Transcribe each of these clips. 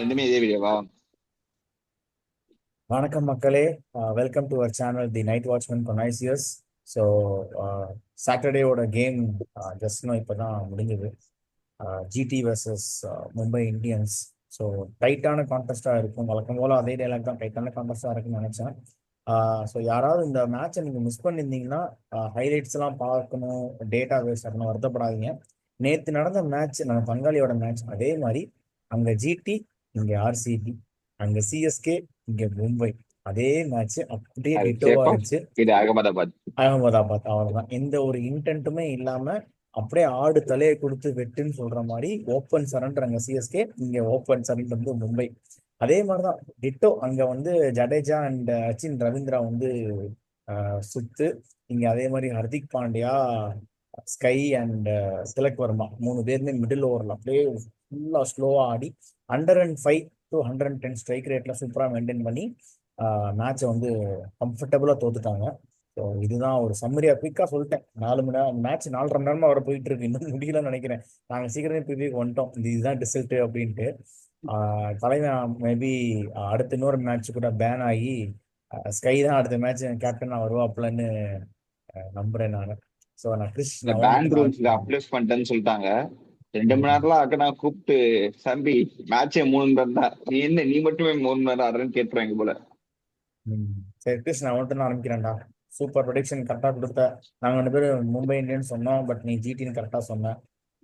ரெண்டுமே இதே வீடியோவா? வணக்கம் மக்களே, welcome to our channel the night watchman conscious. So சாட்டர்டேவோட கேம் ஜஸ்ட்னோ இப்போ தான் முடிஞ்சது. GT versus Mumbai Indians. So டைட்டான கான்டெஸ்டாக இருக்கும். வழக்கம் போல் அதே டைலாக் தான், டைட்டான கான்டெஸ்டாக இருக்குன்னு நினச்சேன். ஸோ யாராவது இந்த மேட்சை நீங்கள் மிஸ் பண்ணியிருந்தீங்கன்னா ஹைலைட்ஸ்லாம் பார்க்கணும், டேட்டா பேஸ் ஆகணும், வருத்தப்படாதீங்க. நேற்று நடந்த மேட்ச் நம்ம பங்காளியோட மேட்ச் அதே மாதிரி. அங்கே ஜிடி, இங்கே ஆர்சிபி, அங்கே சிஎஸ்கே, இங்கே மும்பை. அதே மேட்ச் அப்படியே அது டிட்டோவா சேஃபா. இருந்துச்சு. இது அகமதாபாத். அகமதாபாத் அவ்வளவுதான். எந்த ஒரு இன்டென்ட்டுமே இல்லாம அப்படியே ஆடு தலையை கொடுத்து வெட்டுன்னு சொல்ற மாதிரி ஓப்பன் சரண்டர் அங்க சிஎஸ்கே, இங்க ஓப்பன் சரண்டர் வந்து மும்பை. அதே மாதிரிதான் டிட்டோ அங்க வந்து ஜடேஜா அண்ட் அச்சின் ரவீந்திரா வந்து சுத்து. இங்க அதே மாதிரி ஹர்திக் பாண்டியா, ஸ்கை அண்ட் திலக் வர்மா 3 பேருமே மிடில் ஓவர்ல அப்படியே ஃபுல்லா ஸ்லோவா ஆடி 105 to 110 ஸ்ட்ரைக் ரேட்ல சூப்பரா மெயின்டைன் பண்ணி மேட்சை வந்து கம்ஃபர்டபுளா தோத்துட்டாங்க. ஸோ இதுதான் ஒரு சம்மரியா குயிக்கா சொல்லிட்டேன். 4 மணி நேரம் மேட்ச், 4.5 மணி நேரமா வர போயிட்டு இருக்கு, இன்னும் முடியலன்னு நினைக்கிறேன். நாங்கள் சீக்கிரமே ப்ரிவியூக்கு வந்துட்டோம், இதுதான் ரிசல்ட் அப்படின்ட்டு. தலைவன் மேபி அடுத்த இன்னொரு மேட்ச் கூட பேன் ஆகி ஸ்கை தான் அடுத்த மேட்ச் கேப்டனா வருவாப்லன்னு நம்புறேன் நான். ஸோ நான் கிறிஸ் இந்த நான் பேன் வந்துட்டு ரூல்ஸ்ல அப்ளூஸ் பண்ணிட்டேன்னு சொல்லிட்டாங்க. 2 மணி ஆரம்பிக்கிறேன். நேரம்லாம் அக்கா நான் கூப்பிட்டு, தம்பி மேட்சே 3 மணி நேரம் தான், நீ மட்டுமே 3 மணி நேரம் ஆடுறேன்னு கேட்டுருவாங்க போல. சரி கிறிஸ், நான் வந்துட்டு நான் ஆரம்பிக்கிறேன்டா. சூப்பர் ப்ரொடிக்ஷன் கரெக்டாக கொடுத்த. நாங்கள் 2 பேரும் மும்பை இந்தியன்ஸ் சொன்னோம், பட் நீ ஜிடின்னு கரெக்டாக சொன்னேன்.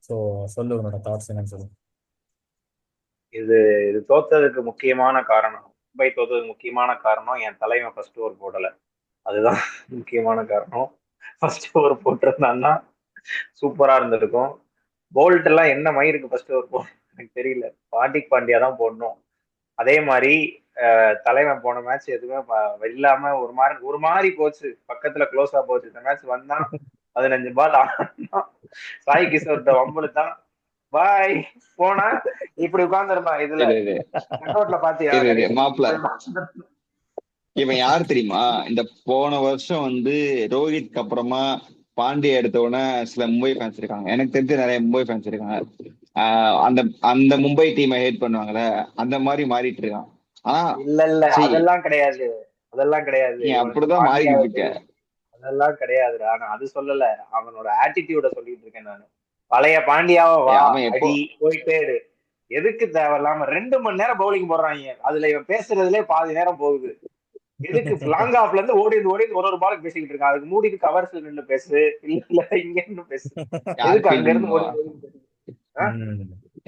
ஸோ சொல்லு, உன்னோட தாட்ஸ் என்னன்னு சொல்லு. இது இது தோத்ததுக்கு முக்கியமான காரணம், மும்பை தோத்ததுக்கு முக்கியமான காரணம் என் தலைவன் ஃபர்ஸ்ட் ஓவர் போடல. அதுதான் முக்கியமான காரணம். ஃபர்ஸ்ட் ஓவர் போட்டிருந்தான்னா சூப்பரா இருந்திருக்கும். போல்ட் எல்லாம் என்ன மயிருக்கு ஃபர்ஸ்ட் ஓவர் போடணும் எனக்கு தெரியல. ஹார்திக் பாண்டியா தான் போடணும். அதே மாதிரி தலைவன் போன மேட்ச் எதுவுமே இல்லாம ஒரு மாதிரி போச்சு, பக்கத்துல க்ளோஸா போச்சு. இந்த மேட்ச் வந்தா 15 பால் சாய் கிஷோர்கிட்ட வம்புல தான் பாய் போனா இப்படி உட்கார்ந்துருந்தான். இதுல இது ரோட்ல பாத்தியா இது இது கடைசி மாப்பிள, இவன் யார் தெரியுமா? இந்த போன வருஷம் வந்து ரோஹித்க்கு அப்புறமா பாண்டியா எடுத்த உடனே சில மும்பை ஃபேன்ஸ் இருக்காங்க, எனக்கு தெரிஞ்ச நிறைய மும்பை ஃபேன்ஸ் இருக்காங்க. அந்த அந்த மும்பை டீமை ஹேட் பண்ணுவாங்கல்ல, அந்த மாதிரி மாறிட்டு இருக்கான். ஆனா இல்ல இல்ல சரி, அதெல்லாம் கிடையாது, அதெல்லாம் கிடையாது. நீ இவனுக்கு அப்படிதான் பாண்டியாவை மாறிக்கிட்டு இருக்க. தெரியும், அதெல்லாம் கிடையாதுடா. நான் அது சொல்லல, அவனோட ஆட்டிடியூட சொல்லிட்டு இருக்கேன் நானு. பழைய பாண்டியாவை வா அவன் எப்போ அடி போயிட்டே இரு. எதுக்கு தேவையில்லாம 2 மணி நேரம் பவுலிங் போடுறாங்க, அதுல இவன் பேசுறதுலே பாதி நேரம் போகுது. எதுக்கு லாங் ஆஃப்ல இருந்து ஓடி ஓடி ஒரு பாலுக்கு பேசிக்கிட்டு இருக்கான், அதுக்கு மூடிட்டு கவர்ஸ்ல நின்று பேசு, இல்ல இங்க இருந்து பேசு. யார் எதுக்கு அங்க இருந்து ஃபீல்டிங் ஓடி ஓடி பேசு?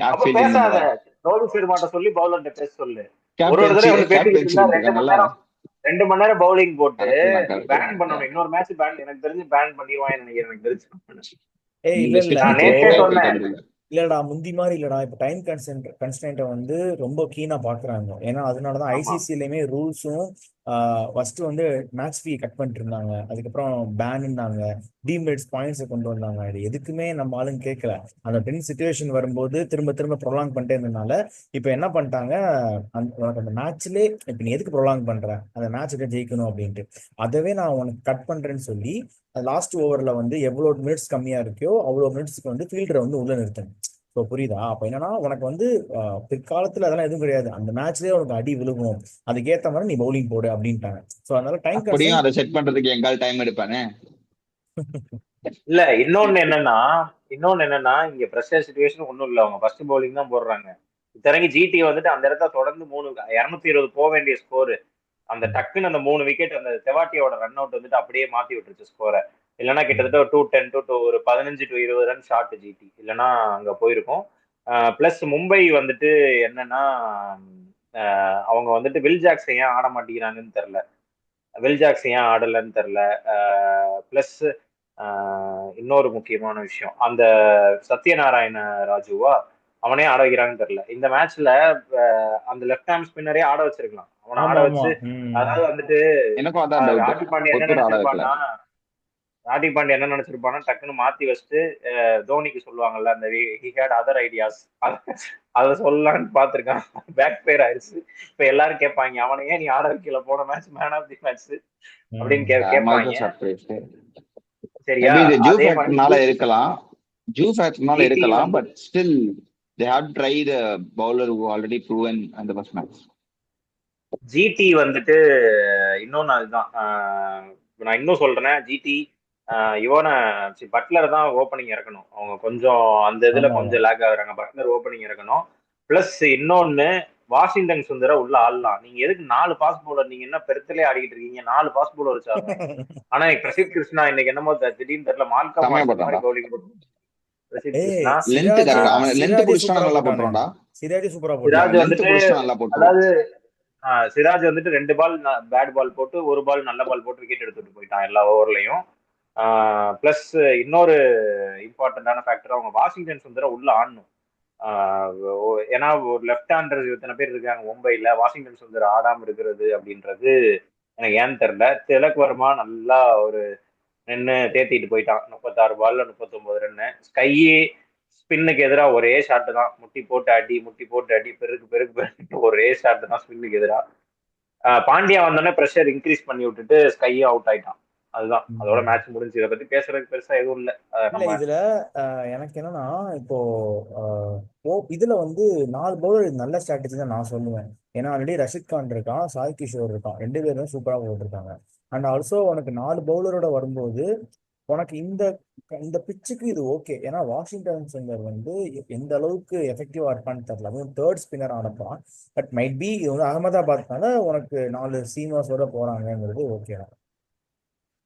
யார் அப்ப ஃபீல்டிங் பேசாத, பண்ணுவா? ரோஹித் சர்மாட்ட சொல்லி பவுலர்கிட்ட பேச சொல்லு. ஒரு தடவை கேப்டன்சி வந்து பேசிக்கிட்டு கேப்டன்சி இருந்தா ரெண்டு மணி கொடுத்துருக்காங்கல்ல. நேரம் 2 மணி நேரம் பவுலிங் போட்டு கரெக்ட் தான், நீ கரெக்ட் பேன் தான். பண்ணணும். இன்னொரு மேட்ச் பேன், எனக்கு தெரிஞ்சு பேன் பண்ணிடுவான்னு நினைக்கிறேன், எனக்கு தெரிஞ்சு. ஏய் இந்த இல்ல இல்ல, ஸ்ட்ரிக்ட் நான் இப்போ நேத்தே கேட்கவே சொன்னேன். கேட்கறது இல்ல. இல்லடா முந்தி மாதிரி இல்லடா. இப்போ டைம் கன்ஸ்டன்ட்டை வந்து ரொம்ப கீனா பாக்குறாங்க. ஏன்னா அதனாலதான் ஆமா, ஐசிசிலையுமே ரூல்ஸும் ஃபர்ஸ்ட் வந்து மேட்ச் ஃபீ கட் பண்ணிட்டு இருந்தாங்க, அதுக்கப்புறம் பேனுன்னாங்க, டீம்மேட்ஸ் பாயிண்ட்ஸை கொண்டு வந்தாங்க. இது எதுக்குமே நம்ம ஆளுங்க கேட்கல. அந்த டென் சுச்சுவேஷன் வரும்போது திரும்ப திரும்ப ப்ரொலாங் பண்ணிட்டே இருந்ததுனால இப்போ என்ன பண்ணிட்டாங்க, உனக்கு அந்த மேட்ச்லேயே இப்போ நீ எதுக்கு ப்ரொலாங் பண்ற, அந்த மேட்சுக்கு ஜெயிக்கணும் அப்படின்ட்டு அதவே நான் உனக்கு கட் பண்றேன்னு சொல்லி லாஸ்ட் ஓவர்ல வந்து எவ்வளவு மினிட்ஸ் கம்மியா இருக்கோ அவ்வளவு மினிட்ஸ்க்கு வந்து ஃபீல்டரை வந்து உள்ள நிறுத்தணும். ஸோ புரியுதா? அப்ப என்னன்னா உனக்கு வந்து பிற்காலத்துல அதெல்லாம் எதுவும் கிடையாது, அந்த மேட்ச்லயே உனக்கு அடி விழுகும், அதுக்கேற்ற மாதிரி நீ பவுலிங் போடு அப்படின்ட்டாங்க. ஸோ அதனால டைம் அப்படியும் கன்ஸ்டன்ட். அதை செட் பண்றதுக்கு எங்கால் டைம் எடுப்பானே. இல்ல இன்னொன்னு என்னன்னா இங்க பிரஷர் சுச்சுவேஷன் ஒண்ணும் இல்ல, அவங்க ஃபர்ஸ்ட் பவுலிங் தான் போடுறாங்க. இத்தனைக்கு ஜிடி வந்துட்டு அந்த இடத்த தொடர்ந்து 220 போக வேண்டிய ஸ்கோர், அந்த டக்குன்னு அந்த 3 விக்கெட் அந்த தெவாட்டியோட ரன் அவுட் வந்துட்டு அப்படியே மாத்தி விட்டுருச்சு ஸ்கோரை. இல்லைன்னா கிட்டத்தட்ட ஒரு 210 to ஒரு 15 to 20 ரன் ஷார்ட் ஜிடி, இல்லைன்னா அங்க போயிருக்கும். பிளஸ் மும்பை வந்துட்டு என்னன்னா அவங்க வந்துட்டு வில் ஜாக்ஸ் ஏன் ஆட மாட்டேங்கிறாங்கன்னு தெரியல, வில் ஜாக்ஸ் ஏன் ஆடலன்னு தெரியல. பிளஸ் இன்னொரு முக்கியமான விஷயம், அந்த சத்யநாராயண ராஜுவா அவனே ஆட வைக்கிறாங்கன்னு தெரியல இந்த மேட்ச்ல. அந்த லெஃப்ட் ஹேண்ட் ஸ்பின்னரே ஆட வச்சிருக்கலாம், அவனை ஆட ஆமா ஆமா. வச்சு. அதாவது வந்துட்டு எனக்கும் அதான் டவுட். ராஜி பாண்டியா என்ன ஒத்துட ஆட வைக்கல. நினைச்சிருப்பான்னா, டக்குன்னு மாத்தி வச்சுட்டு தோனிக்கு சொல்லுவாங்கல்ல, அந்த ஹி ஹேட் அதர் ஐடியாஸ், அதை சொல்லலான்னு பார்த்திருக்கான். பேக் ஃபயர் ஆயிடுச்சு. இப்ப எல்லாரும் கேட்பாங்க அவனை ஏன் நீ ஆட வைக்கல போன match man of the match அப்படின்னு கேட்பாங்க. சர்ப்ரைஸ். சரியா? மேபி இது ஜூ அதே மாதிரி ஃபேக்டர்னால இருக்கலாம், ஜூ ஃபேக்டர்னால ஜிடி இருக்கலாம், வந்து but still they have to try the bowler who already proven in the first match. GT வந்துட்டு இன்னொன்னு அதுதான் நான் இன்னும் சொல்றேன். ஜிடி இவனை பட்லர் தான் ஓப்பனிங் இறக்கணும். அவங்க கொஞ்சம் அந்த இதுல ஆமா கொஞ்சம் லேக் ஆகுறாங்க. பட்லர் ஓப்பனிங் இறக்கணும். பிளஸ் இன்னொன்னு வாஷிங்டன் சுந்தர உள்ள ஆடலாம். நீங்க எதுக்கு 4 ஃபாஸ்ட் பவுலர்? நீங்க என்ன பெருத்திலே ஆடிக்கிட்டு இருக்கீங்க? 4 ஃபாஸ்ட் பவுலர் வச்சாங்க. ஆனா பிரசித் கிருஷ்ணா இன்னைக்கு என்னமோ திடீர்னு தெரியல மால்கா செமையா மாதிரி போட்டான்டா. பவுலிங் போட்டு பிரசித் ஏய் கிருஷ்ணா லென்த் சிராஜ் கரெக்ட். அவன் லென்த் சிராஜ் புடிச்சிட்டா சூப்பரா நல்லா போட்டானே. போட்டுருவான்டா. சிராஜ் சூப்பரா சிராஜ் போட்டான். லென்த் வந்துட்டு புடிச்சிட்டா நல்லா போட்டுருவான். அதாவது சிராஜ் வந்துட்டு 2 பால் பேட் பால் போட்டு 1 பால் நல்ல பால் போட்டு விக்கெட் எடுத்துட்டு போயிட்டான் எல்லா ஓவர்லயும். பிளஸ் இன்னொரு இம்பார்ட்டன்டான ஃபேக்டர் அவங்க வாஷிங்டன் சுந்தரம் உள்ள ஆடணும். ஏன்னா ஒரு லெஃப்ட் ஹேண்டர் இத்தனை பேர் இருக்காங்க மும்பைல, வாஷிங்டன் சுந்தர் ஆடாம இருக்கிறது அப்படின்றது எனக்கு ஏன்னு தெரியல. திலக் வர்மா நல்லா ஒரு நின்று தேத்திட்டு போயிட்டான். 36 பால்ல 39 ரன்னு. ஸ்கையே ஸ்பின்னுக்கு எதிராக ஒரே ஷாட்டு தான், முட்டி போட்டு அடி பெருக்கு ஒரே ஷாட்டு தான் ஸ்பின்னுக்கு எதிராக. பாண்டியா வந்தோடனே ப்ரெஷர் இன்க்ரீஸ் பண்ணி விட்டுட்டு ஸ்கையும் அவுட் ஆயிட்டான். அதுதான் அதோட மேட்ச் முடிஞ்சு. இதை பத்தி பேசுறதுக்கு பெருசா எதுவும் இல்லை. இல்ல இதுல எனக்கு என்னன்னா இப்போ இதுல வந்து 4 பவுலர் நல்ல ஸ்ட்ராட்டஜி தான் நான் சொல்லுவேன். ஏன்னா ஆல்ரெடி ரஷித் கான் இருக்கான், சாய் கிஷோர் இருக்கான், 2 பேரும் சூப்பரா போட்டிருக்காங்க. அண்ட் ஆல்சோ உனக்கு 4 பவுலரோட வரும்போது உனக்கு இந்த இந்த பிச்சுக்கு இது ஓகே. ஏன்னா வாஷிங்டன் சுந்தர் வந்து எந்த அளவுக்கு எஃபெக்டிவா இருப்பான்னு தெரியல. அதுவும் 3rd ஸ்பின்னர் ஆனப்பான். பட் மைட் பி இது வந்து அகமதாபாத்னால உனக்கு 4 சீமாஸோட போறாங்கிறது ஓகே தான்.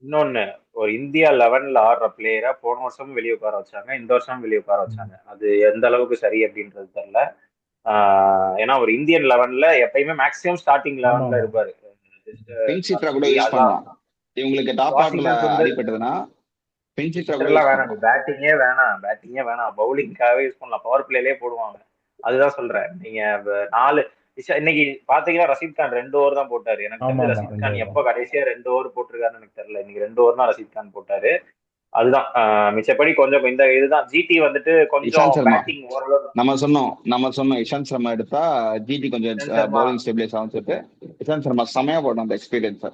இன்னொன்னு, ஒரு இந்தியா 11ல ஆடுற பிளேயரை போன வருஷமும் வெளியே உட்கார வச்சாங்க, இந்த வருஷமும் வெளியே உட்கார வச்சாங்க. அது எந்த அளவுக்கு சரி அப்படின்றது தெரியல. ஏன்னா ஒரு இந்தியன் 11ல எப்பயுமே மேக்ஸிமம் ஸ்டார்டிங் 11ல இருப்பாரு. பின்சித்ரா கூட யூஸ் பண்ணலாம். இவங்களுக்கு டாப் ஆர்டர்ல அடிபட்டதுன்னா பின்சித்ரா வேணாம், பேட்டிங்கே வேணாம், பவுலிங்காகவே யூஸ் பண்ணலாம். பவர் பிளேலயே போடுவாங்க. அதுதான் சொல்றேன். நீங்க 4 இன்னைக்கு பாத்தீங்கன்னா ரஷீத் கான் 2 ஓவர் தான் போட்டாரு. எனக்கு தெரிஞ்சு ரஷீத் கான் எப்ப கடைசியா 2 ஓவர் போட்டிருக்காருன்னு எனக்கு தெரியல. இன்னைக்கு 2 ஓவர் தான் ரஷீத் கான் போட்டாரு. அதுதான் மிச்சப்படி கொஞ்சம் இந்த இதுதான். ஜிடி வந்துட்டு கொஞ்சம் பேட்டிங் ஓரளவு நம்ம சொன்னோம் இஷாந்த் சர்மா எடுத்தா ஜிடி கொஞ்சம் பவுலிங் ஸ்டெபிலைஸ் ஆகும் சொல்லிட்டு இஷாந்த் சர்மா செமையா போட்டான் அந்த experience.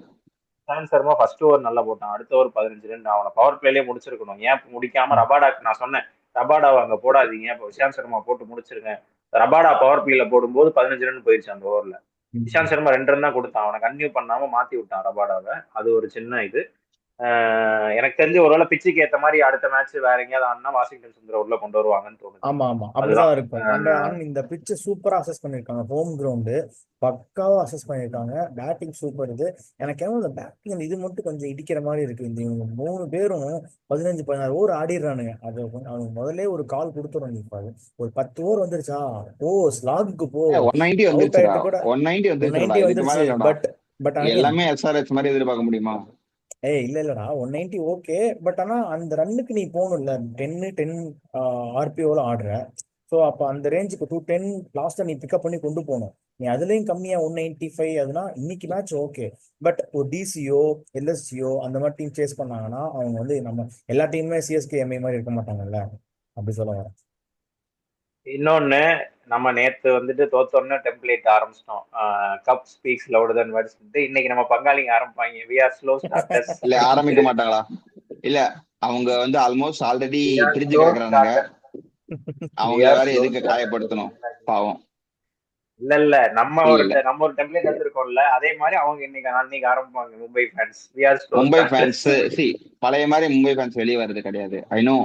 Ishant Sharma first over நல்லா போட்டான், அடுத்த ஓவர் 15 ரன். அவனை பவர் பிளேலயே முடிச்சிருக்கணும். ஏன் முடிக்காம ரபாடாக்கு நான் சொன்னேன், ரபாடாவை அங்க போடாதீங்க, இப்போ இஷாந்த் சர்மா போட்டு முடிச்சிருங்க. ரபாடா பவர் பிளேல போடும்போது 15 ரன் போயிருச்சு அந்த ஓவர்ல. இஷாந்த் சர்மா 2 ரன் தான் கொடுத்தான், அவனை கன்டினியூ பண்ணாம மாத்தி விட்டான் ரபாடாவை. அது ஒரு சின்ன இது. எனக்கு தெரிஞ்சு ஒருவேளை பிச்சுக்கு ஏத்த மாதிரி அடுத்த மேட்ச் வேற எங்கேயாவது ஆனா வாஷிங்டன் சுந்தர உள்ள கொண்டு வருவாங்கன்னு தோணுது. ஆமா அப்படிதான் இருக்கும். இந்த பிட்ச் சூப்பரா அசஸ் பண்ணிருக்காங்க, ஹோம் கிரவுண்டு பக்காவா அசஸ் பண்ணிருக்காங்க. Batting super. இது எனக்கு என்ன இந்த பேட்டிங் இது மட்டும் கொஞ்சம் இடிக்கிற மாதிரி இருக்கு. இந்த இவங்க 3 பேரும் 15-16 ஓவர் ஆடிடுறானுங்க. அது அவங்க முதல்ல ஒரு கால் கொடுத்துரும். இப்ப ஒரு 10 ஓவர் வந்துருச்சா, ஸ்லாகுக்கு போ 190 வந்துருச்சு. பட் எல்லாமே எஸ்ஆர்எச் மாதிரி எதிர்பார்க்க முடியுமா? இல்லடா 190 ஓகே. பட் ஆனா அந்த ரன்னுக்கு நீ போகணும்ல, 10 ஆர்பிஓல ஆடுற. ஸோ அப்போ அந்த ரேஞ்சுக்கு 210 லாஸ்ட்டாக நீ பிக்கப் பண்ணி கொண்டு போகணும். நீ அதுலேயும் கம்மியாக 195 அதுனா இன்னைக்கு மேட்ச் ஓகே. பட் ஒரு டிசிஓ எல்எஸ்சிஓ அந்த மாதிரி டீம் சேஸ் பண்ணாங்கன்னா அவங்க வந்து நம்ம எல்லா டீமுமே சிஎஸ்கே எம்ஐ மாதிரி இருக்க மாட்டாங்கல்ல, அப்படி சொல்ல வரேன். இன்னொன்னு, நம்ம நேத்து வந்துட்டு தோத்தோன்னு டெம்ப்ளேட் ஆரம்பிச்சிட்டோம். கப் ஸ்பீக்ஸ் லவுடர் தென் வேர்ட்ஸ். இன்னைக்கு நம்ம பங்காளிங்க ஆரம்பிப்பாங்க, we are slow starters. இல்ல ஆரம்பிக்க மாட்டாங்களா? இல்ல அவங்க வந்து ஆல்மோஸ்ட் ஆல்ரெடி பிரிஞ்சு கிடக்குறாங்க. அவங்க வேற எதுக்கு காயப்படுத்தணும் பாவம். இல்ல நம்ம ஒரு டெம்ப்ளேட் எடுத்துருக்கோம்ல, அதே மாதிரி அவங்க இன்னைக்கு ஆரம்பிப்பாங்க. மும்பை ஃபேன்ஸ், மும்பை ஃபேன்ஸ் பழைய மாதிரி மும்பை ஃபேன்ஸ் வெளியே வர்றது கிடையாது. I know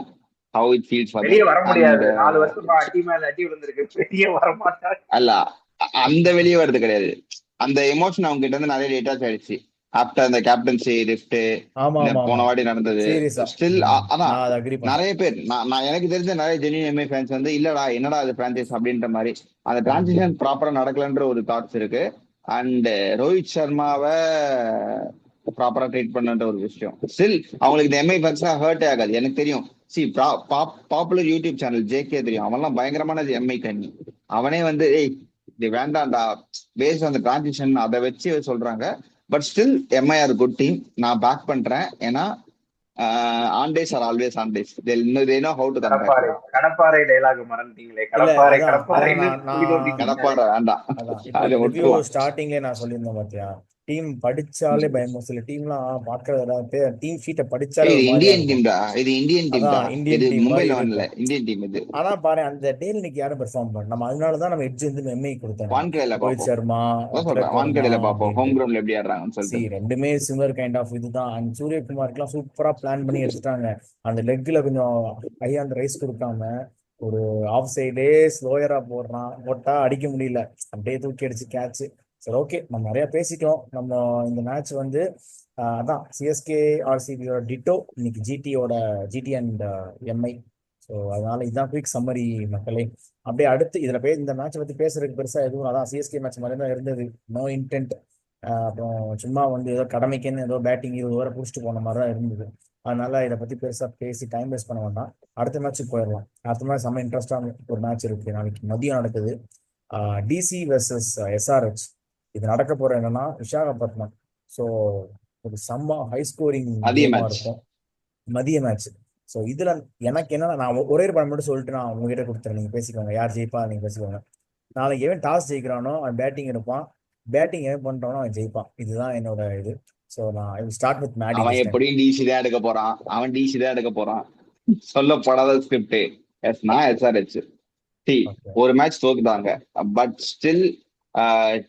how it feels for வெளியே வர முடியாது. 4 வருஷமா அடி மேல அடி விழுந்திருக்கு, வெளியே வர மாட்டாங்க. அல்ல அந்த வெளியே வர்றது கிடையாது. அந்த எமோஷன் அவங்க கிட்ட இருந்து நிறைய டேட்டாஸ் ஆயிடுச்சு ஆஃப்டர் அந்த கேப்டன்சி லிஃப்ட் போன வாட்டி நடந்தது. ஸ்டில் அதான் நிறைய பேர் நான் எனக்கு தெரிஞ்ச நிறைய ஜெனியூன் எம்ஐ ஃபேன்ஸ் வந்து இல்லடா என்னடா அது பிரான்சைஸ் அப்படின்ற மாதிரி அந்த டிரான்சிஷன் ப்ராப்பரா நடக்கலன்ற ஒரு தாட்ஸ் இருக்கு. அண்ட் ரோஹித் சர்மாவை ப்ராப்பரா ட்ரீட் பண்ணுன்ற ஒரு விஷயம் ஸ்டில் அவங்களுக்கு இந்த எம்ஐ ஃபேன்ஸ் ஹர்ட் ஆகாது. எனக்கு தெரியும். பாப்புலர் யூடியூப் சேனல் ஜேகே தெரியும், அவன்லாம் பயங்கரமான எம்ஐ கண்ணி. அவனே வந்து இது வேண்டாம்டா பேஸ் அந்த டிரான்சிஷன் அதை வச்சு சொல்றாங்க. But still MI are good team, நான் பேக் பண்றேன். ஏன்னா on days are always on days. they know how to come back. கடப்பாறை டயலாக் மறந்துட்டீங்களே, கடப்பாறை வேண்டாம். அது ஸ்டார்டிங்ல நான் சொல்லியிருந்தேன் பாத்தியா, டீம் படிச்சாலே பயமா, சில டீம்லாம் பாக்குறத டீம் ஷீட்டை படிச்சாலே இது ஒரு மாதிரியா இந்தியன் இருக்கும். டீம்டா, இது இந்தியன் டீம்டா, அதான் இது இந்தியன் டீம் மும்பை மாதிரி லெவன்ல இருக்கும். இந்தியன் டீம் இது. ஆனா பாரு அந்த டேல் இன்னைக்கு யாரும் பெர்ஃபார்ம் பண்ண, நம்ம அதனாலதான் நம்ம எட்ஜ் வந்து எம்ஐ கொடுத்தோம். நம்ம வான்கடையில ரோஹித் பார்ப்போம், சர்மா, அதான் சொல்றேன், திலக் வர்மா வான்கடையில பார்ப்போம் அப்படின்ட்டு. ஹோம் கிரவுண்ட்ல எப்படி ஆடுறாங்கன்னு சொல்லிட்டு. ரெண்டுமே சிமிலர் கைண்ட் ஆஃப் இதுதான். அண்ட் சூரியகுமாருக்குலாம் சூப்பரா பிளான் பண்ணி எடுத்துட்டாங்க. அந்த லெக்ல கொஞ்சம் ஹையா அந்த ரைஸ் கொடுக்காம ஒரு ஆஃப் சைடே ஸ்லோயரா போட்டா அடிக்க முடியல, அப்படியே தூக்கி அடிச்சு கேட்ச். சரி, ஓகே, நம்ம நிறைய பேசிட்டோம். நம்ம இந்த மேட்ச் வந்து அதான் சிஎஸ்கே ஆர்சிபியோட டிட்டோ, இன்னைக்கு ஜிடி அண்ட் எம்ஐ. ஸோ அதனால இதுதான் குயிக் சம்மரி மக்களே. அப்படியே அடுத்து இந்த மேட்சை பத்தி பேசுறதுக்கு பெருசா எதுவும், அதான் சிஎஸ்கே மேட்ச் மாதிரி தான் இருந்தது. No intent. அப்புறம் சும்மா வந்து ஏதோ கடமைக்குன்னு ஏதோ பேட்டிங் 20 ஓவரை பிடிச்சிட்டு போன மாதிரி தான் இருந்தது. அதனால இதை பத்தி பெருசா பேசி டைம் வேஸ்ட் பண்ண வேண்டாம். அடுத்த மேட்ச்சுக்கு போயிடலாம். அடுத்த மேட்ச் செம்ம இன்ட்ரெஸ்டான ஒரு மேட்ச் இருக்கு, நாளைக்கு மதியம் நடக்குது. DC versus SRH. இது நடக்க போற என்னன்னா விசாகப்பட்டினம். ஸோ ஒரு செம்ம ஹை ஸ்கோரிங் அதிக கேமா மேட்ச். இருக்கும், மதிய மேட்ச். ஸோ இதுல எனக்கு என்னன்னா, நான் ஒரே ஒரு படம் மட்டும் சொல்லிட்டு நான் உங்ககிட்ட கொடுத்துறேன், நீங்க பேசிக்கோங்க. யார் ஜெயிப்பா நீங்க பேசிக்கோங்க. நாளைக்கு எவன் டாஸ் ஜெயிக்கிறானோ அவன் பேட்டிங் எடுப்பான், பேட்டிங் எவன் பண்றானோ அவன் ஜெயிப்பான். இதுதான் என்னோட இது. ஸோ நான் I will start with Maddy அவன் திஸ் டைம். எப்படியும் டிசி தான் எடுக்க போறான், அவன் டிசி தான் எடுக்க போறான், சொல்லப்படாத ஸ்கிரிப்ட். நான் எஸ்ஆர்ஹெச். ஓகே. ஒரு மேட்ச் தோத்துட்டாங்க, பட் ஸ்டில்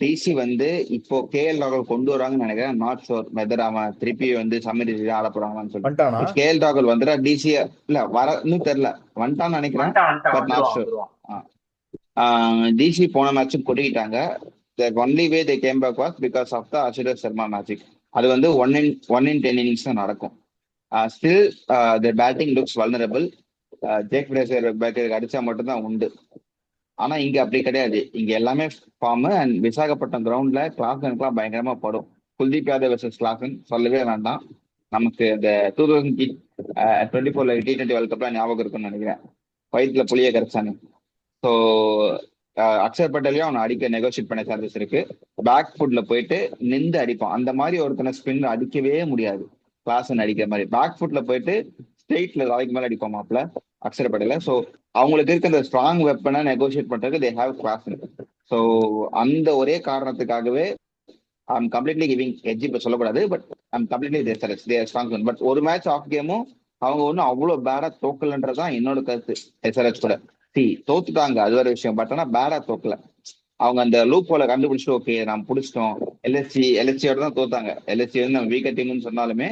டிசி வந்து இப்போ கேஎல் ராகுல் கொண்டு வராங்கன்னு நினைக்கிறேன். நாட் ஷோர் வெதர் அவன் திருப்பி வந்து சம்மர் ஆட போறாங்கன்னு சொல்லிட்டு. வந்துட்டானா? கேஎல் ராகுல் வந்துட்டா டிசி இல்ல வர இன்னும் தெரியல, வந்துட்டான்னு நினைக்கிறேன், பட் நாட் ஷோர். டிசி போன மேட்சும் கொட்டிக்கிட்டாங்க. Only way they came back was because of the அசுரேஷ் சர்மா மேஜிக். அது வந்து ஒன் இன் 10 இன்னிங்ஸ் தான் நடக்கும். Still the batting looks vulnerable. Jake Fraser பேக்கருக்கு அடிச்சா மட்டும்தான் உண்டு. ஆனா இங்க அப்படி கிடையாது, இங்க எல்லாமே ஃபார்ம். அண்ட் விசாகப்பட்டினம் கிரவுண்ட்ல கிளாசனுக்குலாம் பயங்கரமா படும். குல்தீப் யாதவ் வெர்சஸ் கிளாசன் சொல்லவே வேண்டாம். நமக்கு இந்த 2024 T20 வேர்ல்ட் கப்லாம் ஞாபகம் இருக்குன்னு நினைக்கிறேன், வயிற்றுல புளிய கரைச்சானு. ஸோ அக்ஷர் பட்டேலையும் அவனை அடிக்க நெகோசியேட் பண்ண சான்சஸ் இருக்கு. பேக் ஃபுட்ல போயிட்டு நின்று அடிப்பான், அந்த மாதிரி ஒருத்தனை ஸ்பின் அடிக்கவே முடியாது. கிளாசன் அடிக்கிற மாதிரி பேக் ஃபுட்ல போயிட்டு ஸ்ட்ரெயிட்ல தலைக்கு மேல அடிப்பான் மாப்பிள்ள அக்ஷர் பட்டேல. ஸோ அவங்களுக்கு இருக்க அந்த ஸ்ட்ராங் வெப்பனை நெகோசியேட் பண்றதுக்கு தே ஹேவ் கிளாசன். ஸோ அந்த ஒரே காரணத்துக்காகவே ஐம் கம்ப்ளீட்லி கிவிங் எட்ஜ். இப்போ சொல்லக்கூடாது, but I'm completely there strong. But ஒரு மேட்ச் ஆஃப் கேமும் அவங்க ஒன்றும் அவ்வளோ பேடா தோக்கலன்றதான் என்னோட கருத்து. எஸ்ஆர்ஹெச் கூட தோத்துட்டாங்க, அது ஒரு விஷயம். பட் ஆனா பேடா தோக்கல. அவங்க அந்த லூப் போல கண்டுபிடிச்சிட்டு ஓகே நம்ம பிடிச்சிட்டோம். எல்எஸ்சியோட தான் தோத்தாங்க. எல்எஸ்சி வந்து நம்ம வீக்கர் டீம்னு சொன்னாலுமே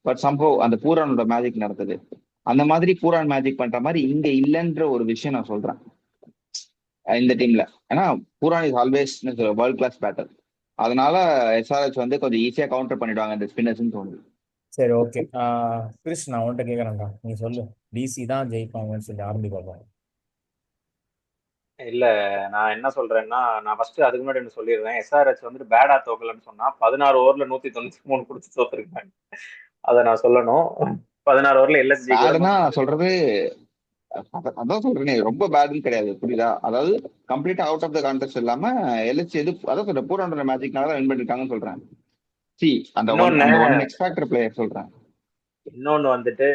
பட் சம்பவ் அந்த பூரானோட மேஜிக் நடந்தது. அந்த மாதிரி பூரான் மேஜிக் பண்ற மாதிரி இங்க இல்லைன்ற ஒரு விஷயம் நான் சொல்றேன் இந்த டீம்ல. ஏன்னா Pooran is always world class batter. அதனால எஸ்ஆர்ஹெச் வந்து கொஞ்சம் ஈஸியா கவுண்டர் பண்ணிடுவாங்க இந்த ஸ்பின்னர்ஸ்ன்னு தோணுது. சரி, ஓகே. கிருஷ், நான் உன்கிட்ட கேட்கறேன்டா, நீ சொல்லு. டிசி தான் ஜெயிப்பாங்கன்னு சொல்லி ஆரம்பி பார்ப்போம். இல்ல, நான் என்ன சொல்றேன்னா, நான் ஃபர்ஸ்ட் அதுக்கு முன்னாடி என்ன சொல்லிடுறேன். எஸ்ஆர்ஹெச் வந்துட்டு பேடா தோக்கலன்னு சொன்னா 16 ஓவர்ல 193 கொடுத்து தோத்துருக்காங்க. அதை நான் சொல்லணும். 16 ஓவர்ல எல்எஸ்ஜி பேடுனா சொல்றது அதான் சொல்றேனே, ரொம்ப பேடுன்னு கிடையாது, புரியுதா? அதாவது கம்ப்ளீட்டா அவுட் ஆஃப் த கான்டெஸ்ட் இல்லாம எல்எஸ்சி எது அதான் சொல்றேன் பூரானோட மேஜிக்னால வின் பண்ணிருக்காங்கன்னு சொல்றேன். அந்த ஒன் எக்ஸ்பேக்டர் பிளேயர் சொல்றேன். இன்னொன்னு வந்துட்டு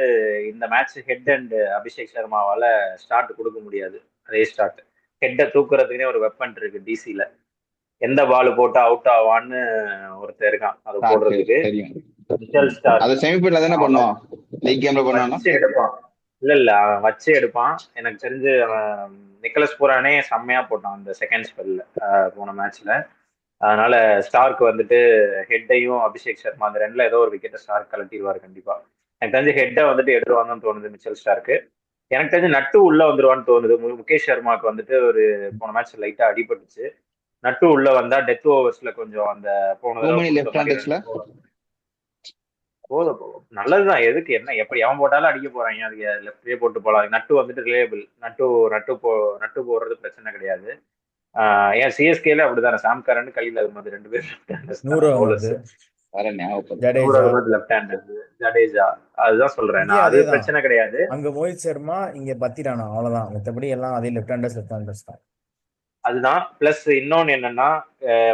இந்த மேட்ச் ஹெட் அண்ட் அபிஷேக் சர்மாவால ஸ்டார்ட் கொடுக்க முடியாது. ரீஸ்டார்ட் ஹெட்டை தூக்குறதுக்குனே ஒரு வெப்பன் இருக்கு டிசில. எந்த பால் போட்டு அவுட் ஆவான்னு ஒருத்தர் இருக்கான், அது போடுறதுக்கு. மிச்சல் ஸ்டார்க் அதை செமிஃபைனல்ல தானே பண்ணுவான், லீக் கேம்ல பண்ணுவானா? வச்சு எடுப்பான். இல்ல அவன் வச்சு எடுப்பான். எனக்கு தெரிஞ்சு அவன் நிக்கலஸ் பூரானே செம்மையா போட்டான் அந்த செகண்ட் ஸ்பெல்ல போன மேட்ச்ல. அதனால ஸ்டார்க் வந்துட்டு ஹெட்டையும் அபிஷேக் சர்மா அந்த ரெண்டுல ஏதோ ஒரு விக்கெட்டை ஸ்டார்க் கலட்டிடுவாரு கண்டிப்பா. எனக்கு தெரிஞ்சு ஹெட்டை வந்துட்டு எடுத்துருவாங்கன்னு தோணுது மிச்சல் ஸ்டார்க்கு. எனக்கு தெரிஞ்சு நட்டு உள்ள வந்துருவான்னு தோணுது. முகேஷ் சர்மாக்கு வந்துட்டு ஒரு போன மேட்ச் லைட்டா அடிபட்டுச்சு. நட்டு உள்ள வந்தா டெத் ஓவர்ஸ்ல கொஞ்சம் அந்த நல்லதுதான். எதுக்கு என்ன எப்படி அவன் போட்டாலும் அடிக்க போறாங்க, அதுக்கு லெஃப்ட்லயே போட்டு போலாம். நட்டு வந்துட்டு ரிலேபிள். நட்டு போடுறது பிரச்சனை கிடையாது. ஏன் சிஎஸ்கேல அப்படிதானே, சாம் கரன் கையில் அது மாதிரி 2 பேர் ஜடேஜா. அதுதான் சொல்றேன் நான், அது பிரச்சனை கிடையாது. அங்க மோஹித் சர்மா, இங்க பத்திரானா, அவ்வளவுதான். மத்தபடி எல்லாம் அதே லெஃப்ட் ஹேண்டர்ஸ் தான். அதுதான். பிளஸ் இன்னொன்னு என்னன்னா,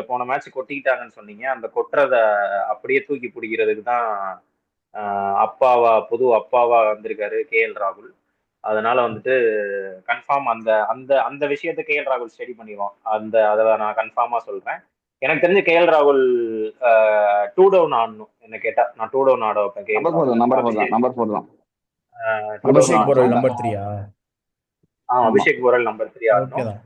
போன மேட்ச் கொட்டிக்கிட்டாங்கன்னு சொன்னீங்க, அந்த கொட்டுறத அப்படியே தூக்கி பிடிக்கிறதுக்கு தான் புது அப்பாவா வந்திருக்காரு கேஎல் ராகுல். அதனால வந்துட்டு கன்ஃபார்ம் அந்த அந்த அந்த விஷயத்த கேஎல் ராகுல் ஸ்டடி பண்ணிடுவோம். அதை நான் கன்ஃபார்மா சொல்றேன். எனக்கு தெரிஞ்ச கேஎல் ராகுல் 2 டவுன் ஆடணும் என்ன கேட்டா. நான் 2 டவுன் ஆட வைப்பேன் கேஎல் நம்பர் 4 ராகுல். தான், நம்பர் 4 தான், அபிஷேக் நம்பர் 4 தான். 2 டவுன் அபிஷேக் போரல் ஆடணும். நம்பர் 3-ஆ? ஆமா. அபிஷேக் போரல் நம்பர் 3 ஓகே ஆடணும். தான்.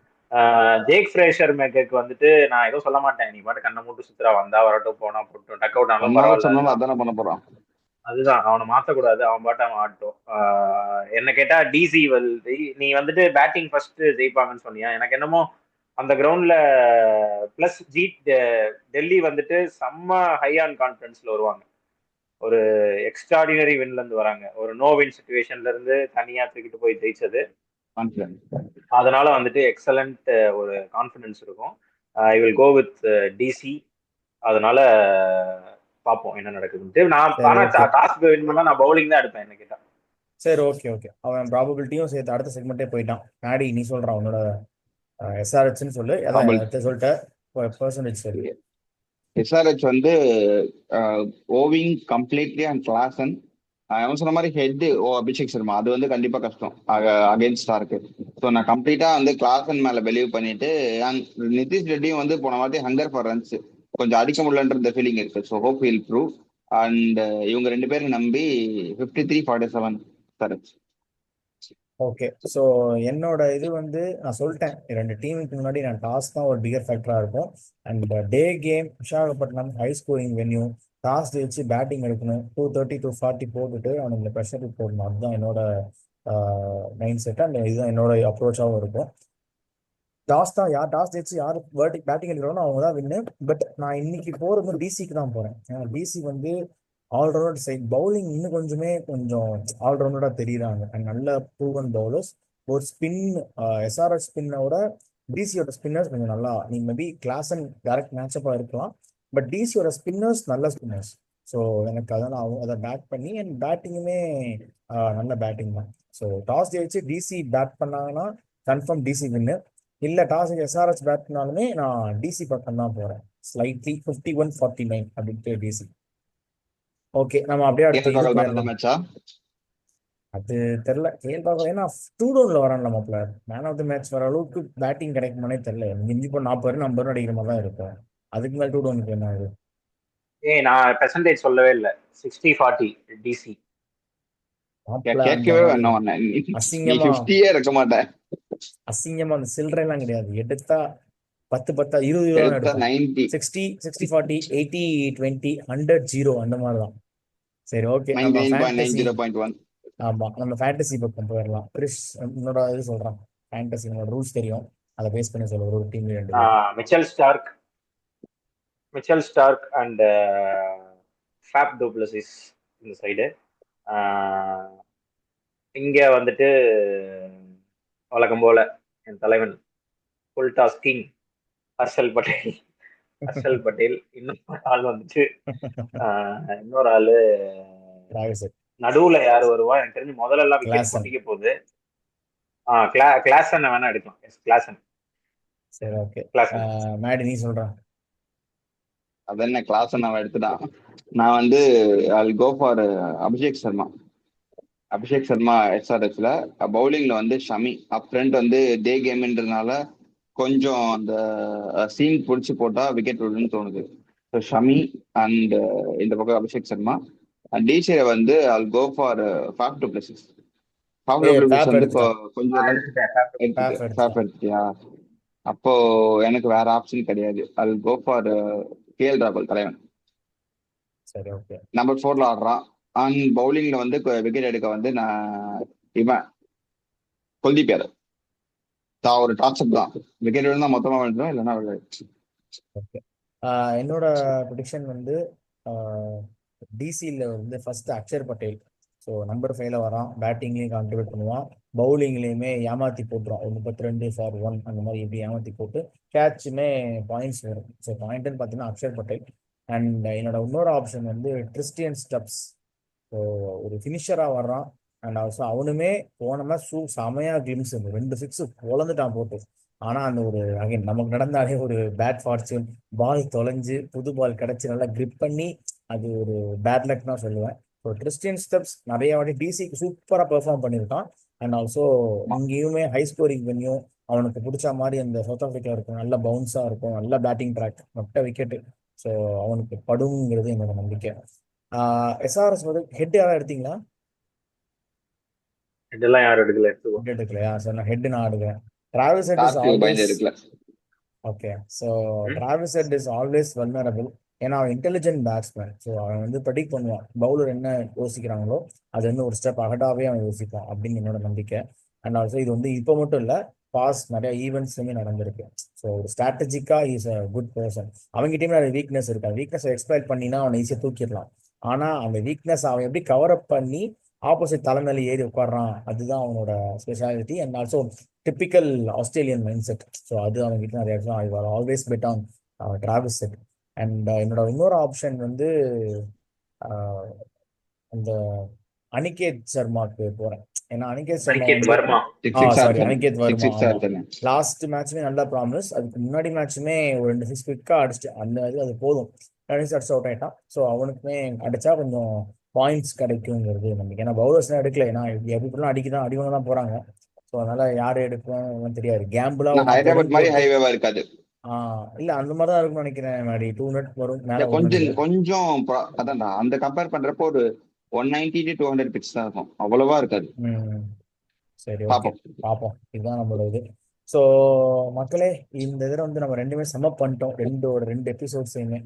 ஜேக் ஃப்ரேஷர் மேக்கருக்கு வந்துட்டு நான் எதுவும் சொல்ல மாட்டேன். நீ பாட்டு கண்ணை மூட்டு சுத்துறா, வந்தா வரட்டும், போனா போட்டும், டக் அவுட் ஆனாலும் 1 ஹவர் பரவாயில்ல. சொன்னாலும் அதானே பண்ண போறான். அதுதான் அவனை மாத்தக்கூடாது. அவன் பாட்டு அவன் ஆட்டும். என்ன கேட்டா டிசி நீ வந்துட்டு பேட்டிங் ஃபர்ஸ்ட் ஜெயிப்பாங்கன்னு சொன்னியா. எனக்கு என்னமோ அந்த கிரவுண்ட்ல பிளஸ் டெல்லி வந்துட்டு செம்ம ஹை ஆன் கான்ஃபிடன்ஸ்ல வருவாங்க. ஒரு எக்ஸ்ட்ராடினரி வின்ல இருந்து வராங்க. ஒரு நோ வின் சுச்சுவேஷன்ல இருந்து தனியா தூக்கிட்டு போய் ஜெயிச்சது. கான்ஃபிடன்ஸ். அதனால வந்துட்டு எக்ஸலண்ட் ஒரு கான்ஃபிடன்ஸ் இருக்கும். I will go with DC. அதனால பார்ப்போம் என்ன நடக்குதுன்ட்டு. நான் சரி, ஆனா ஓகே. டாஸ்க் வின் பண்ணா நான் பவுலிங் தான் எடுப்பேன் என்ன கேட்டா. சரி, ஓகே, ஓகே. அவன் ப்ராபபிலிட்டியும் சேர்த்து அடுத்த செக்மெண்ட்டே போயிட்டான். மேடி, நீ சொல்றான் உன்னோட எஸ்ஆர்ஹெச்னு சொல்லு. Double. அதான் சொல்லிட்ட பெர்சன்டேஜ் சொல்லு. எஸ்ஆர்ஹெச் வந்து ஓவிங் கம்ப்ளீட்லி அண்ட் கிளாசன். அவன் சொன்ன மாதிரி ஹெட் அபிஷேக் சர்மா அது வந்து கண்டிப்பா கஷ்டம் அகேன்ஸ்டா இருக்கு. ஸோ நான் கம்ப்ளீட்டா வந்து கிளாசன் மேல பிலீவ் பண்ணிட்டு நிதிஷ் ரெட்டியும் வந்து போன மாதிரி ஹங்கர் ஃபார் ரன்ஸ் கொஞ்சம் அடிக்க முடியலன்ற ஃபீலிங் இருக்கு. So hope will prove. And இவங்க 2 பேரும் நம்பி 53-47 எஸ்ஆர்ஹெச். ஓகே. ஸோ என்னோட இது வந்து நான் சொல்லிட்டேன், 2 டீமுக்கு முன்னாடி நான் டாஸ் தான் ஒரு பிகர் ஃபேக்டரா இருக்கும். And day game Visakhapatnam high scoring venue, toss ஜெயிச்சு பேட்டிங் எடுக்கணும், 230 240 போட்டுட்டு அவனுங்களை ப்ரெஷர் போடணும். அதுதான் என்னோட மைண்ட் செட். அண்ட் இதுதான் என்னோட அப்ரோச்சாகவும் இருக்கும். டாஸ் தான், யார் டாஸ் ஜெயிச்சு யார் பேட்டிங் எடுக்கிறாங்களோ அவங்க தான் வின்னு. பட் நான் இன்னைக்கு போறது டிசிக்கு தான் போறேன். ஏன்னா டிசி வந்து ஆல்ரவுண்டர் சைட் பவுலிங் இன்னும் கொஞ்சம் ஆல்ரவுண்டரா தெரியுறாங்க. அண்ட் நல்ல ப்ரூவன் பவுலர்ஸ். ஒரு ஸ்பின் எஸ்ஆர்எஸ் ஸ்பின்னோட டிசியோட ஸ்பின்னர்ஸ் கொஞ்சம் நல்லா, நீ மேபி கிளாஸ் அண்ட் டைரக்ட் மேட்சப்பா இருக்கலாம். பட் டிசியோட ஸ்பின்னர்ஸ் நல்ல ஸ்பின்னர்ஸ். ஸோ எனக்கு அதான் அவங்க அதை பேட் பண்ணி, அண்ட் பேட்டிங்குமே நல்ல பேட்டிங் தான். ஸோ டாஸ் ஜெயிச்சு டிசி பேட் பண்ணாங்கன்னா கன்ஃபார்ம் டிசி வின்னு. இல்லை டாஸ் எஸ்ஆர்எஸ் பேட் பண்ணாலுமே நான் டிசி பக்கம் தான் போறேன். ஸ்லைட்லி 51-49 அப்படின்ட்டு டிசி. ஓகே, நம்ம அப்படியே அடுத்து இது போயிடலாம். மேட்சா அது தெரியல கேள்வி. ஏன்னா 2 டவுன்ல வரான்ல மாப்பிள்ள, மேன் ஆஃப் த மேட்ச் வர அளவுக்கு பேட்டிங் கிடைக்குமானே தெரியல. மிஞ்சி இப்போ 40 ரன் 50 ரன் அடிக்கிற மாதிரி தான் இருக்கும். அதுக்கு மேல 2 டவுனுக்கு என்ன ஆகுது? நான் பெர்சன்டேஜ் சொல்லவே இல்லை. 60-40 டிசி. மாப்பிள்ள அந்த கேட்கவே மாதிரி வேணும். நீ அசிங்கமா 50-ஏ இருக்க மாட்டேன். அசிங்கமா அந்த சில்லறை எல்லாம் கிடையாது. எடுத்தா 10 20 தான் எடுத்தா எடுப்பேன். 90 60-40 80-20 100-0 அந்த மாதிரி தான். சரி, ஓகே. நம்ம ஃபேண்டசி 99.90.1. ஆமா, நம்ம ஃபேண்டசி பக்கம் போயிடலாம். கிறிஸ் என்னோட இது சொல்றான், ஃபேண்டசி ரூல்ஸ் தெரியும், அதை பேஸ் பண்ணி சொல்ல ஒரு team 2 Mitchell Stark and ஃபேப் du Plessis இந்த சைடு. இங்க வந்துட்டு வழக்கம் போல என் தலைவன் full toss king Harshal Patel. இன்னொரு ஆள் வந்துட்டு இன்னொரு ஆளு நடுவுல யாரு வருவா எனக்கு தெரிஞ்சு முதல்ல எல்லாம் விக்கெட் கொட்டிக்க போகுது. கிளாசன் வேணா எடுக்கலாம். கிளாசன். சரி, ஓகே. மேடி நீ சொல்ற. அது என்ன கிளாஸ் நான் எடுத்துட்டான். நான் வந்து I'll go for Abhishek Sharma எஸ்ஆர்எஸ்ல. பவுலிங்ல வந்து ஷமி. அப் ஃப்ரண்ட் வந்து டே கேம்ன்றதுனால கொஞ்சம் அந்த சீன் பிடிச்சி போட்டா விக்கெட் விடுன்னு தோணுது. ஸோ ஷமி அண்ட் இந்த பக்கம் அபிஷேக் சர்மா. டிசியை வந்து I'll go for ஃபேப் டூப்ளசிஸ். வந்து கொஞ்சம் எடுத்துட்டியா? அப்போ எனக்கு வேற ஆப்ஷன் கிடையாது. I'll go for கேஎல் ராகுல் தலைவன். சரி, ஓகே. நம்பர் 4ல ஆடுறான். அண்ட் பவுலிங்ல வந்து விக்கெட் எடுக்க வந்து நான் இவன் குல்தீப் யாதவ். ஒரு டாப்ஸ்அப் தான். விக்கெட் விழுந்தா மொத்தமா விழுந்துடும், இல்லைன்னா விளையாடு. ஓகே. என்னோட ப்ரெடிக்ஷன் வந்து டிசியில் வந்து first Axar Patel. So number 5ல வரான். பேட்டிங்லேயும் கான்ட்ரிபியூட் பண்ணுவான், பவுலிங்லேயுமே ஏமாற்றி போட்டுருவான். 32 for 1 அந்த மாதிரி எப்படி ஏமாற்றி போட்டு கேட்சுமே பாயிண்ட்ஸ் வரும். ஸோ பாயிண்ட்னு பார்த்தீங்கன்னா அக்ஷர் பட்டேல். அண்ட் என்னோட இன்னொரு ஆப்ஷன் வந்து கிறிஸ்டியன் ஸ்டப்ஸ். ஸோ ஒரு ஃபினிஷராக வர்றான். அண்ட் ஆல்சோ அவனுமே போன மேட்ச் செமையா கிளிம்ஸ் 2 6 பொழந்துட்டான் போட்டு. ஆனால் அந்த ஒரு அகைன் நமக்கு நடந்தாலே ஒரு பேட் ஃபார்ச்சூன், பால் தொலைஞ்சு புது பால் கிடச்சி நல்லா கிரிப் பண்ணி அது ஒரு பேட் லக் தான் சொல்லுவேன். ஸோ கிறிஸ்டியன் ஸ்டெப்ஸ் நிறைய வாட்டி டிசிக்கு சூப்பராக பெர்ஃபார்ம் பண்ணியிருக்கான். அண்ட் ஆல்சோ இங்கேயுமே ஹை ஸ்கோரிங் வென்யூ, அவனுக்கு பிடிச்ச மாதிரி அந்த சவுத் ஆப்பிரிக்கா இருக்கும், நல்ல பவுன்ஸா இருக்கும், நல்ல பேட்டிங் ட்ராக், மொட்டை விக்கெட்டு. ஸோ அவனுக்கு படுங்கிறது என்னோட நம்பிக்கை. எஸ்ஆர்எஸ் வந்து ஹெட் யாராவது எடுத்தீங்களா? இதெல்லாம் யாரும் எடுக்கல, எடுத்துக்கோ. ஹெட் எடுக்கலையா? சார் நான் ஹெட் நான் எடுக்கிறேன். டிராவிஸ் ஹெட் இஸ் கார்த்திக் பயந்து ஆல்வேஸ் எடுக்கல. ஓகே. ஸோ ம்? Travis head is always vulnerable. ஏன்னா அவன் இன்டெலிஜென்ட் பேட்ஸ்மேன். ஸோ அவன் வந்து ப்ரெடிக்ட் பண்ணுவான், பவுலர் என்ன யோசிக்கிறாங்களோ அது வந்து ஒரு ஸ்டெப் அகடாவே அவன் யோசிப்பான் அப்படின்னு என்னோட நம்பிக்கை. அண்ட் ஆல்சோ இது வந்து இப்போ மட்டும் இல்லை, பாஸ்ட் நிறைய ஈவெண்ட்ஸ்லுமே நடந்திருக்கு. ஸோ ஒரு ஸ்ட்ராட்டஜிக்கா இஸ் அ குட் பர்சன். அவங்ககிட்டயுமே நிறைய வீக்னஸ் இருக்கு. அந்த வீக்னஸ் எக்ஸ்பிளைட் பண்ணினா அவனை ஈஸியாக தூக்கிடலாம். ஆனா அந்த வீக்னஸ் அவன் எப்படி கவர் அப் பண்ணி ஆப்போசிட் தலைமையில ஏறி உட்காடுறான், அதுதான் அவனோட speciality. And also typical Australian mindset. So அது அவங்க கிட்ட நிறைய இடத்துல I war always bet on Travis set. And என்னோட இன்னொரு ஆப்ஷன் வந்து ஆஹ், அந்த அனிகேத் சர்மாக்கு போறேன். ஏன்னா அனிகேத் சர்மா அனிகேத் வந்து வர்மா. சாரி அனிகேத் வர்மா, சிக்ஸ் ஆமா. அடிச்சானே. லாஸ்ட் மேட்ச்மே நல்ல ப்ராமிஸ். அதுக்கு முன்னாடி மேட்ச்சுமே ஒரு 2 சிக்ஸ் குவிக்கா அடிச்சுட்டு அந்த இது அது போதும், ரன்னிங்ஸ் அடிச்சு அவுட் ஆயிட்டான். ஸோ அவனுக்குமே அடிச்சா கொஞ்சம் பாயிண்ட்ஸ் கிடைக்குங்கிறது நம்பிக்கை. ஏன்னா பவுலர்ஸ்லாம் எடுக்கல, ஏன்னா எப்படிலாம் அடிவாங்க தான் போறாங்க. ஸோ அதனால யார் எடுக்கும் தெரியாது. கேம்பிளா நான் ஒரு 50 ஹைதராபாத் ரன் மாதிரி போட்டு ஹைவேவா இருக்காது. இல்ல அந்த மாதிரி தான் இருக்கும்னு நினைக்கிறேன். மாதிரி 200 வரும் இல்ல மேல வரும்னு கொஞ்சம் நினைக்கிறேன். கொஞ்சம் அதான்டா, அந்த கம்பேர் பண்றப்போ ஒரு 190 to 200 பிட்ச் தான் இருக்கும், அவ்வளவா இருக்காது. ம் சரி, ஓகே, பாப்போம். பார்ப்போம். இதுதான் நம்மளோட இது. ஸோ மக்களே, இந்த இதில் வந்து நம்ம ரெண்டுமே சமப் பண்ணிட்டோம், ரெண்டு எபிசோட்ஸையுமே.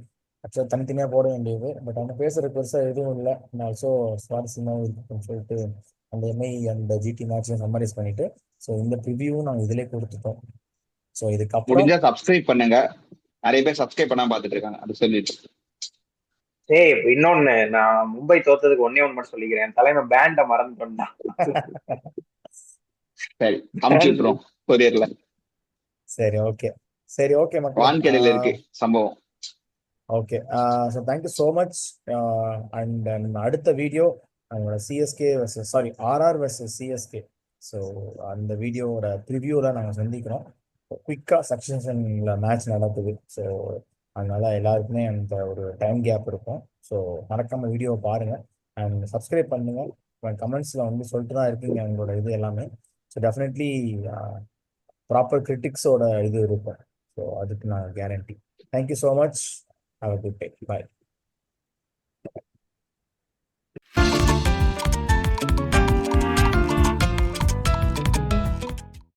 ஆக்சுவலாக தனித்தனியாக போட வேண்டியது, பட் அவங்க பேசுகிற பெருசாக எதுவும் இல்லை. ஆல்சோ சுவாரஸ்யமாகவும் இருக்குன்னு சொல்லிட்டு அந்த எம்ஐ அந்த ஜிடி மேட்சையும் சம்மரைஸ் பண்ணிட்டு, ஸோ இந்த ப்ரிவியூவும் நாங்கள் இதிலே கொடுத்துட்டோம். ஸோ இதுக்கப்புறம் முடிஞ்சா சப்ஸ்கிரைப் பண்ணுங்க. நிறைய பேர் சப்ஸ்கிரைப் பண்ணாம பாத்துட்டு இருக்காங்க, அது சொல்லிட்டு. ஏய், இன்னொன்னு, நான் மும்பை தோத்ததுக்கு ஒன்னே ஒன்று மட்டும் சொல்லிக்கிறேன். என் தலைமை பேண்ட மறந்துட்டோம்டா. சரி, அமுச்சு விட்டுரும் கொரியர்ல. சரி, ஓகே. சரி, ஓகே மக்களே. வான்கடையில இருக்கு சம்பவம். Okay. So thank you so much. And அடுத்த வீடியோ நம்மளோட CSK versus RR versus CSK. So அந்த வீடியோவோட ப்ரிவியூவில் நாங்கள் சந்திக்கிறோம். குயிக்காக சக்சஷனில் மேட்ச் நடக்குது. ஸோ அதனால எல்லாருக்குமே அந்த ஒரு டைம் கேப் இருக்கும். ஸோ மறக்காம வீடியோவை பாருங்கள் அண்ட் சப்ஸ்கிரைப் பண்ணுங்கள். கமெண்ட்ஸில் வந்து சொல்லிட்டு தான் இருக்கீங்க உங்களோட இது எல்லாமே. ஸோ டெஃபினெட்லி ப்ராப்பர் கிரிட்டிக்ஸோட இது இருக்கும். ஸோ அதுக்கு நான் guarantee. Thank you so much. Have a good day. Bye.